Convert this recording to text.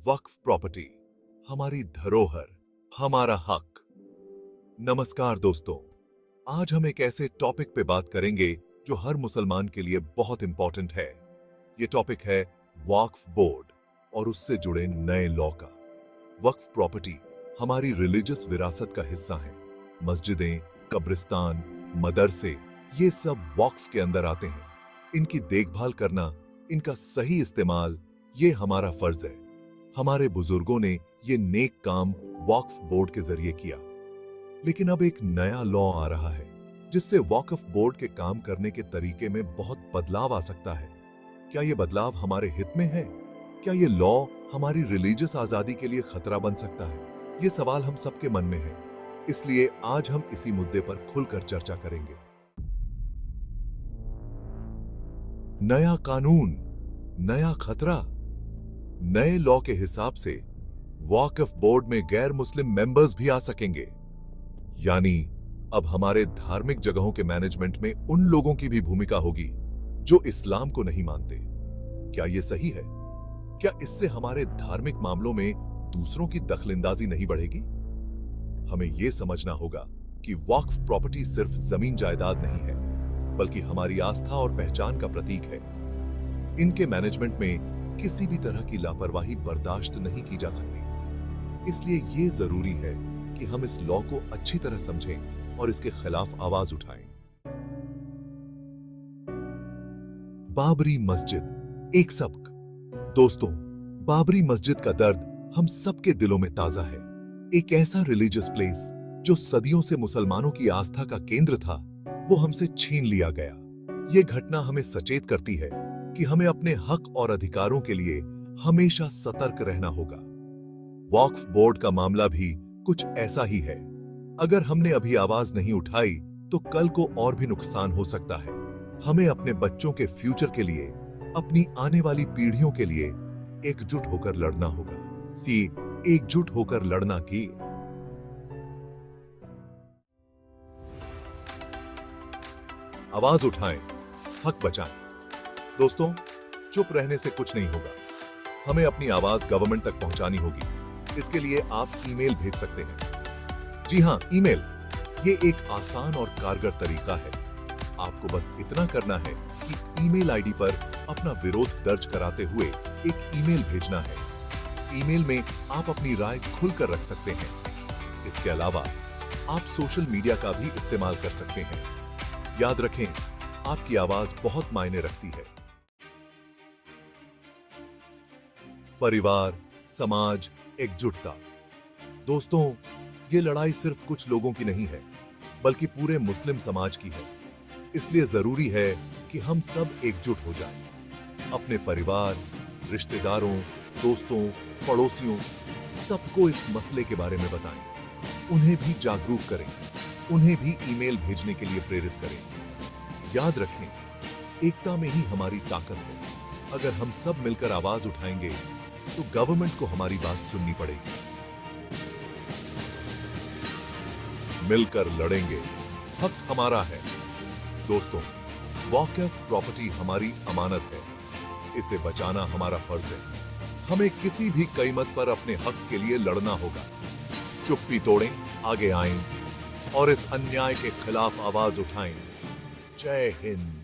वक्फ property, हमारी धरोहर, हमारा हक। नमस्कार दोस्तों, आज हम एक ऐसे टॉपिक पे बात करेंगे जो हर मुसलमान के लिए बहुत इंपॉर्टेंट है। ये टॉपिक है वक्फ बोर्ड और उससे जुड़े नए लॉ का। वक्फ प्रॉपर्टी हमारी रिलीजियस विरासत का हिस्सा है। मस्जिदें, कब्रिस्तान, मदरसे, ये सब वक्फ के अंदर आते हैं। इनकी देखभाल करना, इनका सही इस्तेमाल, ये हमारा फर्ज है। हमारे बुजुर्गों ने ये नेक काम वक्फ बोर्ड के जरिए किया। लेकिन अब एक नया लॉ आ रहा है जिससे वक्फ बोर्ड के काम करने के तरीके में बहुत बदलाव आ सकता है। क्या ये बदलाव हमारे हित में है? क्या ये लॉ हमारी रिलीजियस आजादी के लिए खतरा बन सकता है? ये सवाल हम सबके मन में है। इसलिए आज हम इसी मुद्दे पर खुलकर चर्चा करेंगे। नया कानून, नया खतरा। नए लॉ के हिसाब से वक्फ बोर्ड में गैर मुस्लिम मेंबर्स भी आ सकेंगे। यानी अब हमारे धार्मिक जगहों के मैनेजमेंट में उन लोगों की भी भूमिका होगी जो इस्लाम को नहीं मानते। क्या यह सही है? क्या इससे हमारे धार्मिक मामलों में दूसरों की दखलंदाजी नहीं बढ़ेगी? हमें यह समझना होगा कि वक्फ प्रॉपर्टी सिर्फ जमीन जायदाद नहीं है, बल्कि हमारी आस्था और पहचान का प्रतीक है। इनके मैनेजमेंट में किसी भी तरह की लापरवाही बर्दाश्त नहीं की जा सकती। इसलिए यह जरूरी है कि हम इस लॉ को अच्छी तरह समझें और इसके खिलाफ आवाज उठाएं। बाबरी मस्जिद, एक सबक। दोस्तों, बाबरी मस्जिद का दर्द हम सबके दिलों में ताजा है। एक ऐसा रिलीजियस प्लेस जो सदियों से मुसलमानों की आस्था का केंद्र था, वो हमसे छीन लिया गया। ये घटना हमें सचेत करती है कि हमें अपने हक और अधिकारों के लिए हमेशा सतर्क रहना होगा। वक्फ बोर्ड का मामला भी कुछ ऐसा ही है। अगर हमने अभी आवाज नहीं उठाई तो कल को और भी नुकसान हो सकता है। हमें अपने बच्चों के फ्यूचर के लिए, अपनी आने वाली पीढ़ियों के लिए एकजुट होकर लड़ना होगा। एकजुट होकर लड़ना की आवाज उठाएं, हक बचाएं। दोस्तों, चुप रहने से कुछ नहीं होगा। हमें अपनी आवाज गवर्नमेंट तक पहुंचानी होगी। इसके लिए आप ईमेल भेज सकते हैं। जी हां, ईमेल। ये एक आसान और कारगर तरीका है। आपको बस इतना करना है कि ईमेल आईडी पर अपना विरोध दर्ज कराते हुए एक ईमेल भेजना है। ईमेल में आप अपनी राय खुलकर रख सकते हैं। इसके अलावा आप सोशल मीडिया का भी इस्तेमाल कर सकते हैं। याद रखें, आपकी आवाज बहुत मायने रखती है। परिवार, समाज, एकजुटता। दोस्तों, ये लड़ाई सिर्फ कुछ लोगों की नहीं है, बल्कि पूरे मुस्लिम समाज की है। इसलिए जरूरी है कि हम सब एकजुट हो जाएं। अपने परिवार, रिश्तेदारों, दोस्तों, पड़ोसियों, सबको इस मसले के बारे में बताएं। उन्हें भी जागरूक करें। उन्हें भी ईमेल भेजने के लिए प्रेरित करें। याद रखें, एकता में ही हमारी ताकत है। अगर हम सब मिलकर आवाज उठाएंगे तो गवर्नमेंट को हमारी बात सुननी पड़ेगी। मिलकर लड़ेंगे, हक हमारा है। दोस्तों, वक्फ प्रॉपर्टी हमारी अमानत है। इसे बचाना हमारा फर्ज है। हमें किसी भी कीमत पर अपने हक के लिए लड़ना होगा। चुप्पी तोड़ें, आगे आएं और इस अन्याय के खिलाफ आवाज उठाएं। जय हिंद।